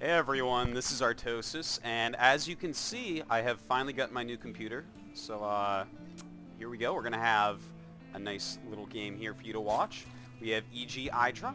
Hey everyone, this is Artosis, and as you can see, I have finally got my new computer. So, here we go. We're going to have a nice little game here for you to watch. We have IdrA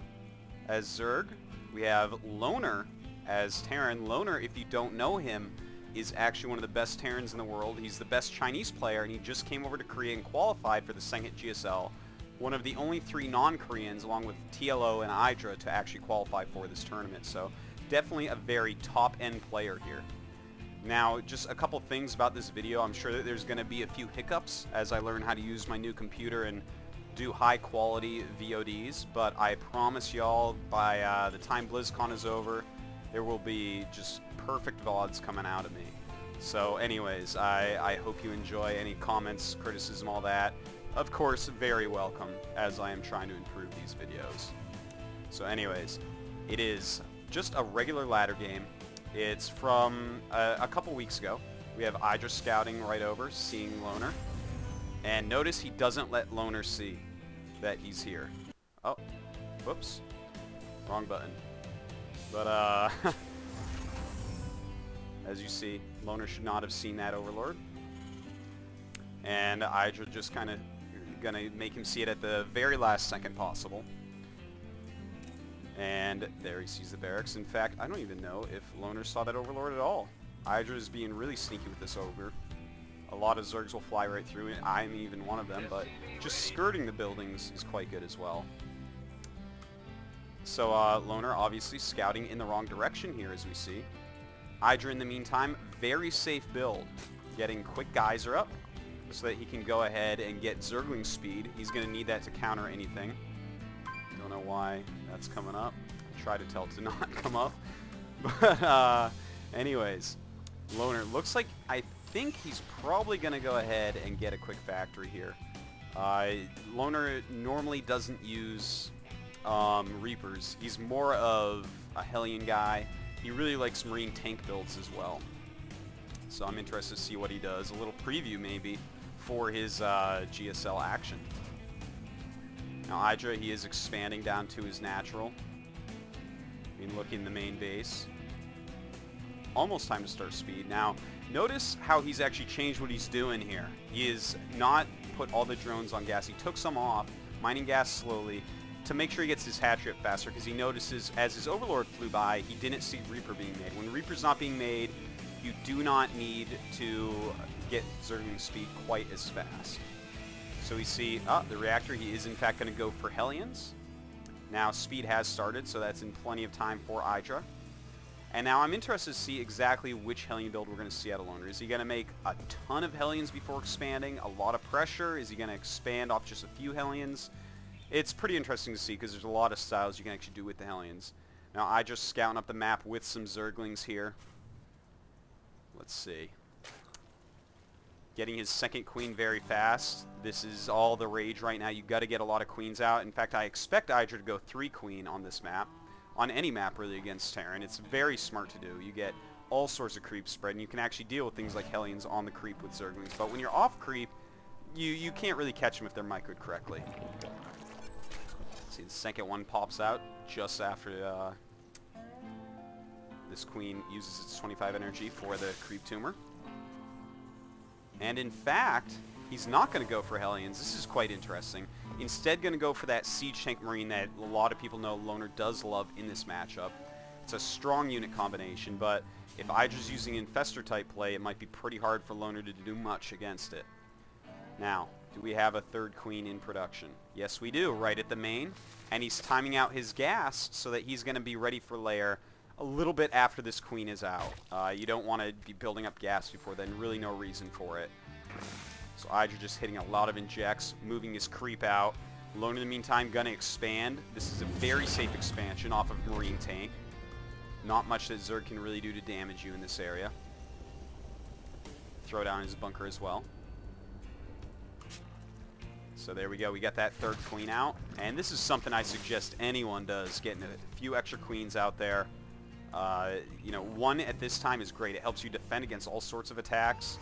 as Zerg. We have Loner as Terran. Loner, if you don't know him, is actually one of the best Terrans in the world. He's the best Chinese player, and he just came over to Korea and qualified for the second GSL. One of the only 3 non-Koreans, along with TLO and IdrA, to actually qualify for this tournament. So, definitely a very top-end player here. Now, just a couple things about this video. I'm sure that there's going to be a few hiccups as I learn how to use my new computer and do high-quality VODs, but I promise y'all by the time BlizzCon is over, there will be just perfect VODs coming out of me. So anyways, I hope you enjoy. Any comments, criticism, all that. Of course, very welcome, as I am trying to improve these videos. So anyways, it is just a regular ladder game. It's from a couple weeks ago. We have IdrA scouting right over, seeing Loner. And notice he doesn't let Loner see that he's here. Oh, whoops. Wrong button. But, as you see, Loner should not have seen that Overlord. And IdrA just kind of gonna make him see it at the very last second possible. And there he sees the barracks. In fact, I don't even know if Loner saw that Overlord at all. IdrA is being really sneaky with this Ogre. A lot of Zergs will fly right through it. I'm even one of them, but just skirting the buildings is quite good as well. So Loner obviously scouting in the wrong direction here, as we see. IdrA in the meantime, very safe build. Getting quick geyser up so that he can go ahead and get Zergling speed. He's going to need that to counter anything. Don't know why that's coming up. Try to tell it to not come up. But anyways, Loner looks like, I think he's probably going to go ahead and get a quick factory here. Loner normally doesn't use Reapers. He's more of a Hellion guy. He really likes Marine tank builds as well. So I'm interested to see what he does. A little preview maybe for his GSL action. Now IdrA, he is expanding down to his natural. I mean, looking the main base. Almost time to start speed. Now, notice how he's actually changed what he's doing here. He is not put all the drones on gas. He took some off, mining gas slowly, to make sure he gets his hatchery up faster, because he notices as his Overlord flew by, he didn't see Reaper being made. When Reaper's not being made, you do not need to get Zergling speed quite as fast. So we see, the reactor, he is in fact going to go for Hellions. Now speed has started, so that's in plenty of time for IdrA. And now I'm interested to see exactly which Hellion build we're going to see out of Loner. Is he going to make a ton of Hellions before expanding? A lot of pressure? Is he going to expand off just a few Hellions? It's pretty interesting to see, because there's a lot of styles you can actually do with the Hellions. Now IdrA scouting up the map with some Zerglings here. Let's see. Getting his second queen very fast. This is all the rage right now. You've got to get a lot of queens out. In fact, I expect IdrA to go 3 queen on this map. On any map, really, against Terran. It's very smart to do. You get all sorts of creep spread, and you can actually deal with things like Hellions on the creep with Zerglings. But when you're off creep, you can't really catch them if they're microed correctly. See, the second one pops out just after this queen uses its 25 energy for the creep tumor. And in fact, he's not going to go for Hellions. This is quite interesting. Instead, going to go for that Siege Tank Marine that a lot of people know Loner does love in this matchup. It's a strong unit combination, but if IdrA's using Infestor type play, it might be pretty hard for Loner to do much against it. Now, do we have a third queen in production? Yes, we do, right at the main. And he's timing out his gas so that he's going to be ready for lair a little bit after this queen is out. You don't want to be building up gas before then. Really no reason for it. So IdrA just hitting a lot of injects, moving his creep out. Loner in the meantime gonna expand. This is a very safe expansion off of Marine tank. Not much that Zerg can really do to damage you in this area. Throw down his bunker as well. So there we go. We got that third queen out. And this is something I suggest anyone does. Getting a few extra queens out there. You know, 1 at this time is great. It helps you defend against all sorts of attacks.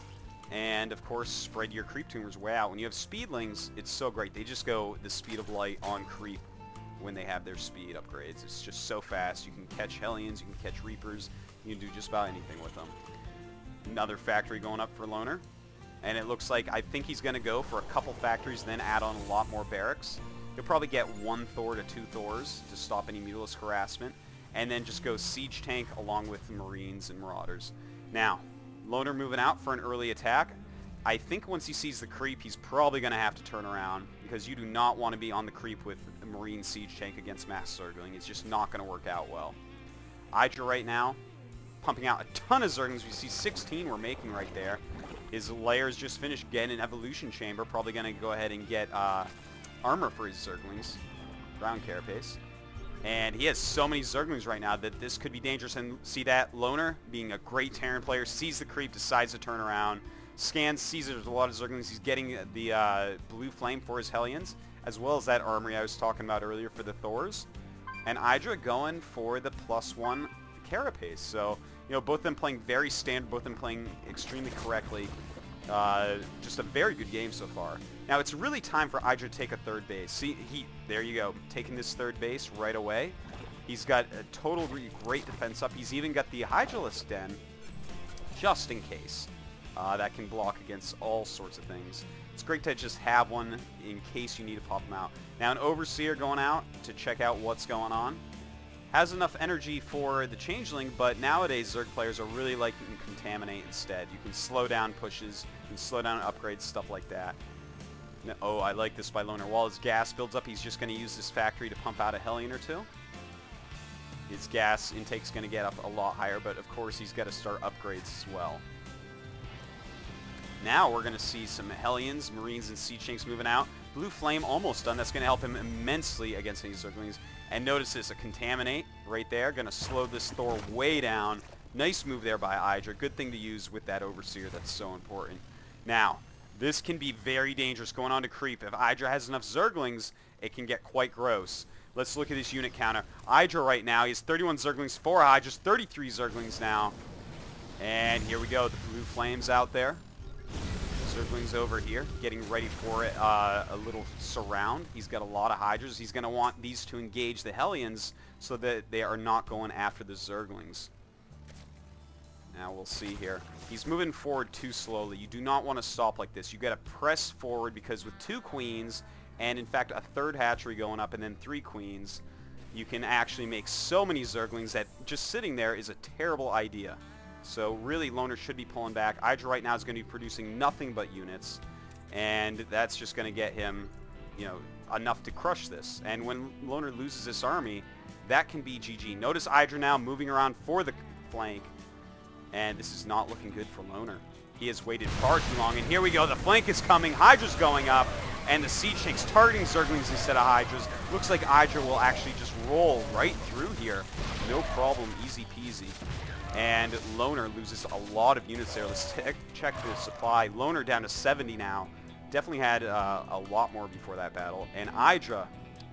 And, of course, spread your creep tumors way out. When you have speedlings, it's so great. They just go the speed of light on creep when they have their speed upgrades. It's just so fast. You can catch Hellions, you can catch Reapers, you can do just about anything with them. Another factory going up for Loner. And it looks like, I think he's going to go for a couple factories, then add on a lot more barracks. He'll probably get 1 Thor to 2 Thors to stop any Mutalisk harassment. And then just go Siege Tank along with Marines and Marauders. Now, Loner moving out for an early attack. I think once he sees the creep, he's probably going to have to turn around, because you do not want to be on the creep with a Marine Siege Tank against Mass Zergling. It's just not going to work out well. IdrA right now, pumping out a ton of Zerglings. We see 16 we're making right there. His layers just finished getting an Evolution Chamber. Probably going to go ahead and get armor for his Zerglings. Ground Carapace. And he has so many Zerglings right now that this could be dangerous. And see that? Loner, being a great Terran player, sees the creep, decides to turn around. Scans, sees there's a lot of Zerglings. He's getting the blue flame for his Hellions, as well as that armory I was talking about earlier for the Thors. And IdrA going for the +1 Carapace. So, you know, both of them playing very standard, both of them playing extremely correctly. Just a very good game so far. Now, it's really time for IdrA to take a 3rd base. See, there you go, taking this 3rd base right away. He's got a total great defense up. He's even got the Hydralisk Den, just in case. That can block against all sorts of things. It's great to just have one in case you need to pop them out. Now, an Overseer going out to check out what's going on. Has enough energy for the Changeling, but nowadays Zerg players are really liking Contaminate instead. You can slow down pushes, you can slow down upgrades, stuff like that. Oh, I like this by Loner. While his gas builds up, he's just going to use this factory to pump out a Hellion or 2. His gas intake's going to get up a lot higher, but of course he's got to start upgrades as well. Now we're going to see some Hellions, Marines, and Siege Tanks moving out. Blue Flame almost done. That's going to help him immensely against any Zerglings. And notice this, a Contaminate right there. Going to slow this Thor way down. Nice move there by IdrA. Good thing to use with that Overseer. That's so important. Now, this can be very dangerous going on to creep. If IdrA has enough Zerglings, it can get quite gross. Let's look at his unit counter. IdrA right now, he has 31 Zerglings, 4 Hydras, 33 Zerglings now. And here we go, the Blue Flames out there. Zerglings over here, getting ready for a little surround. He's got a lot of Hydras. He's going to want these to engage the Hellions so that they are not going after the Zerglings. Now we'll see here. He's moving forward too slowly. You do not want to stop like this. You got to press forward, because with 2 Queens and in fact a 3rd hatchery going up and then 3 Queens, you can actually make so many Zerglings that just sitting there is a terrible idea. So really, Loner should be pulling back. IdrA right now is going to be producing nothing but units, and that's just going to get him, you know, enough to crush this. And when Loner loses this army, that can be GG. Notice IdrA now moving around for the flank, and this is not looking good for Loner. He has waited far too long, and here we go. The flank is coming. Hydra's going up, and the Siege Tank's targeting Zerglings instead of Hydras. Looks like IdrA will actually just roll right through here. No problem. Easy peasy. And Loner loses a lot of units there. Let's check the supply. Loner down to 70 now. Definitely had a lot more before that battle. And IdrA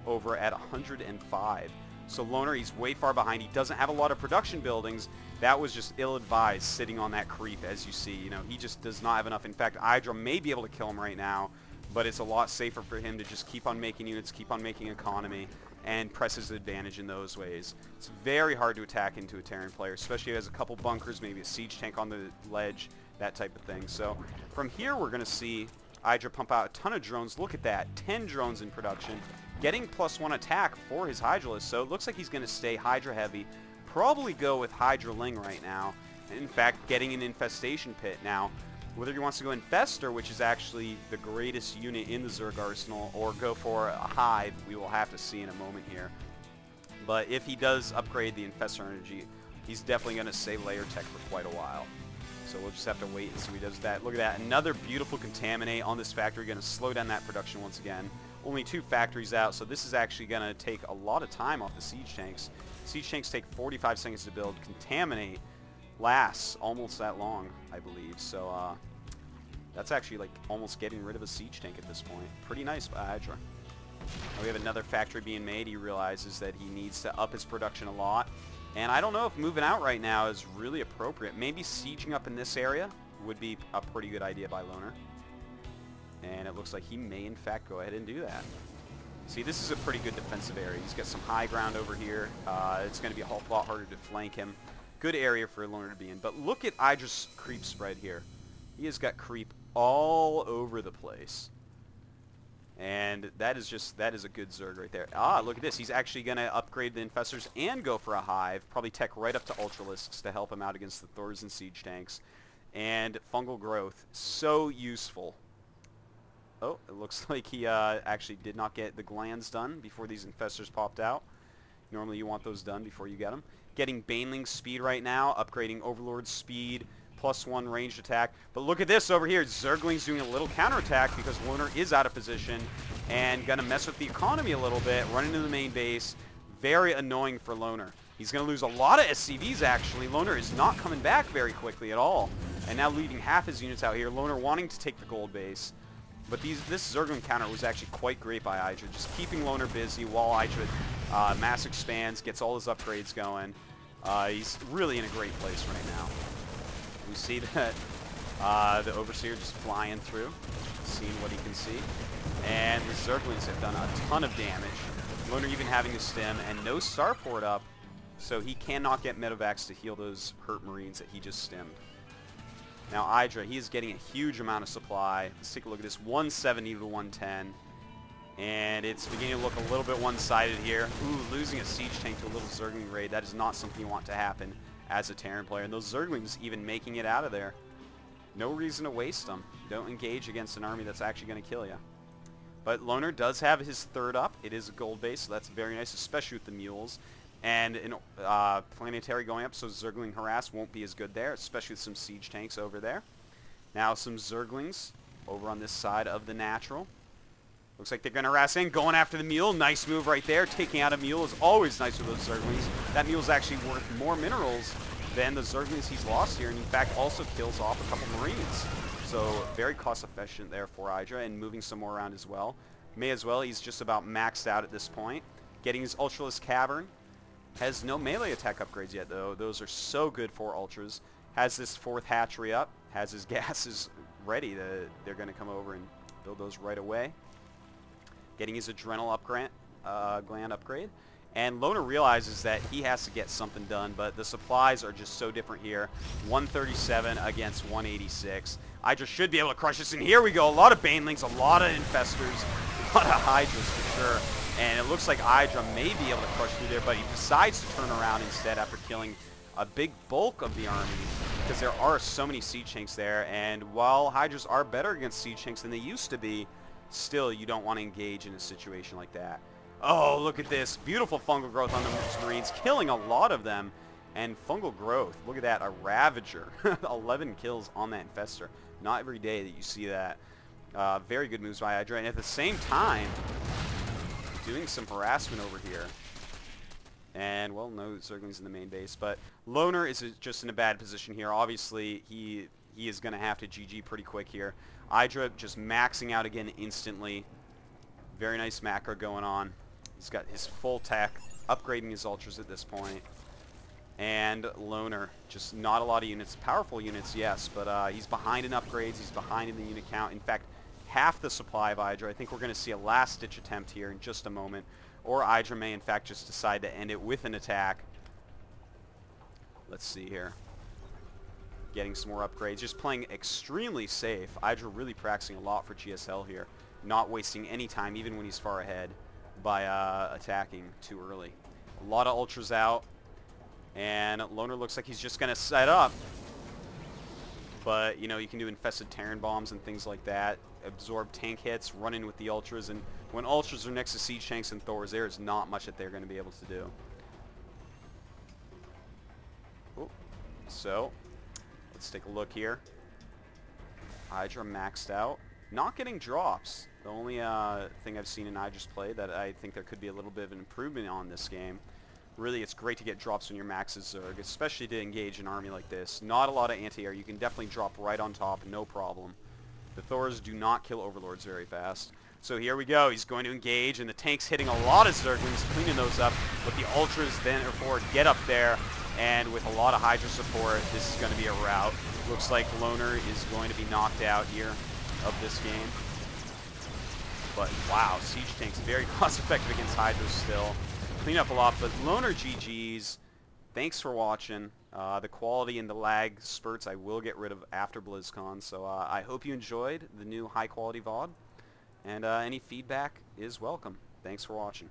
over at 105. So Loner, he's way far behind. He doesn't have a lot of production buildings. That was just ill-advised sitting on that creep, as you see. You know, he just does not have enough. In fact, IdrA may be able to kill him right now, but it's a lot safer for him to just keep on making units, keep on making economy, and press his advantage in those ways. It's very hard to attack into a Terran player, especially if he has a couple bunkers, maybe a siege tank on the ledge, that type of thing. So from here, we're going to see IdrA pump out a ton of drones. Look at that, 10 drones in production, getting +1 attack for his Hydralisk. So it looks like he's going to stay Hydra heavy, probably go with Hydraling right now. In fact, getting an infestation pit now. Whether he wants to go Infestor, which is actually the greatest unit in the Zerg arsenal, or go for a Hive, we will have to see in a moment here. But if he does upgrade the Infestor energy, he's definitely going to stay layer tech for quite a while. So we'll just have to wait and see what he does with that. Look at that, another beautiful Contaminate on this factory, going to slow down that production once again. Only 2 factories out, so this is actually going to take a lot of time off the Siege Tanks. Siege Tanks take 45 seconds to build. Contaminate lasts almost that long, I believe. So that's actually like almost getting rid of a Siege Tank at this point. Pretty nice by IdrA. Now we have another factory being made. He realizes that he needs to up his production a lot. And I don't know if moving out right now is really appropriate. Maybe sieging up in this area would be a pretty good idea by Loner. And it looks like he may in fact go ahead and do that. See, this is a pretty good defensive area. He's got some high ground over here. It's going to be a whole lot harder to flank him. Good area for Loner to be in. But look at IdrA's creep spread here. He has got creep all over the place. And that is a good Zerg right there. Ah, look at this. He's actually going to upgrade the Infestors and go for a Hive. Probably tech right up to Ultralisks to help him out against the Thors and Siege Tanks. And Fungal Growth. So useful. Oh, it looks like he actually did not get the glands done before these Infestors popped out. Normally you want those done before you get them. Getting Baneling's speed right now, upgrading Overlord's speed, +1 ranged attack. But look at this over here. Zergling's doing a little counterattack because Loner is out of position and going to mess with the economy a little bit, run into the main base. Very annoying for Loner. He's going to lose a lot of SCVs actually. Loner is not coming back very quickly at all. And now leaving half his units out here. Loner wanting to take the gold base. But this Zergling counter was actually quite great by IdrA, just keeping Loner busy while IdrA mass expands, gets all his upgrades going. He's really in a great place right now. We see that the Overseer just flying through, seeing what he can see. And the Zerglings have done a ton of damage. Loner even having a stem and no starport up, so he cannot get medevacs to heal those hurt Marines that he just stemmed. Now IdrA, he is getting a huge amount of supply. Let's take a look at this, 170 to 110. And it's beginning to look a little bit one-sided here. Ooh, losing a Siege Tank to a little Zergling raid. That is not something you want to happen as a Terran player. And those Zerglings even making it out of there. No reason to waste them. Don't engage against an army that's actually going to kill you. But Loner does have his third up. It is a gold base, so that's very nice, especially with the mules. And in planetary going up, so Zergling harass won't be as good there, especially with some siege tanks over there. Now some Zerglings over on this side of the natural. Looks like they're going to harass in, going after the mule. Nice move right there. Taking out a mule is always nice with those Zerglings. That mule's actually worth more minerals than the Zerglings he's lost here, and in fact also kills off a couple Marines. So very cost efficient there for IdrA, and moving some more around as well. May as well, he's just about maxed out at this point. Getting his Ultraless Cavern. Has no melee attack upgrades yet though. Those are so good for Ultras. Has this 4th hatchery up. Has his gases ready. They're going to come over and build those right away. Getting his adrenal gland upgrade. And Loner realizes that he has to get something done, but the supplies are just so different here. 137 against 186. IdrA should be able to crush this, and here we go. A lot of Banelings, a lot of Infestors, a lot of Hydras for sure. And it looks like IdrA may be able to crush through there, but he decides to turn around instead after killing a big bulk of the army, because there are so many siege tanks there. And while Hydras are better against siege tanks than they used to be, still you don't want to engage in a situation like that. Oh, look at this. Beautiful fungal growth on the Marines, killing a lot of them. And fungal growth, look at that, a Ravager. 11 kills on that Infestor. Not every day that you see that. Very good moves by IdrA. And at the same time, doing some harassment over here. And, well, no Zerglings in the main base. But Loner is just in a bad position here. Obviously, he is going to have to GG pretty quick here. IdrA just maxing out again instantly. Very nice macro going on. He's got his full tech, upgrading his Ultras at this point. And Loner, just not a lot of units. Powerful units, yes, but he's behind in upgrades. He's behind in the unit count. In fact, half the supply of IdrA. I think we're going to see a last-ditch attempt here in just a moment. Or IdrA may, in fact, just decide to end it with an attack. Let's see here. Getting some more upgrades. Just playing extremely safe. IdrA really practicing a lot for GSL here. Not wasting any time, even when he's far ahead, by attacking too early. A lot of Ultras out. And Loner looks like he's just going to set up. But, you know, you can do infested Terran bombs and things like that. Absorb tank hits, run in with the Ultras, and when Ultras are next to siege tanks and Thors, there is not much that they're going to be able to do. Ooh. So, let's take a look here. IdrA maxed out. Not getting drops. The only thing I've seen in IdrA's play that I think there could be a little bit of an improvement on this game. Really, it's great to get drops when you're max as Zerg, especially to engage an army like this. Not a lot of anti-air. You can definitely drop right on top, no problem. The Thors do not kill Overlords very fast. So here we go. He's going to engage, and the tank's hitting a lot of Zerglings, cleaning those up. But the Ultras then are forward, get up there, and with a lot of Hydra support, this is going to be a rout. Looks like Loner is going to be knocked out here of this game. But wow, Siege Tank's very cost effective against Hydra still. Clean up a lot, but Loner GG's. Thanks for watching. The quality and the lag spurts I will get rid of after BlizzCon, so I hope you enjoyed the new high quality VOD, and any feedback is welcome. Thanks for watching.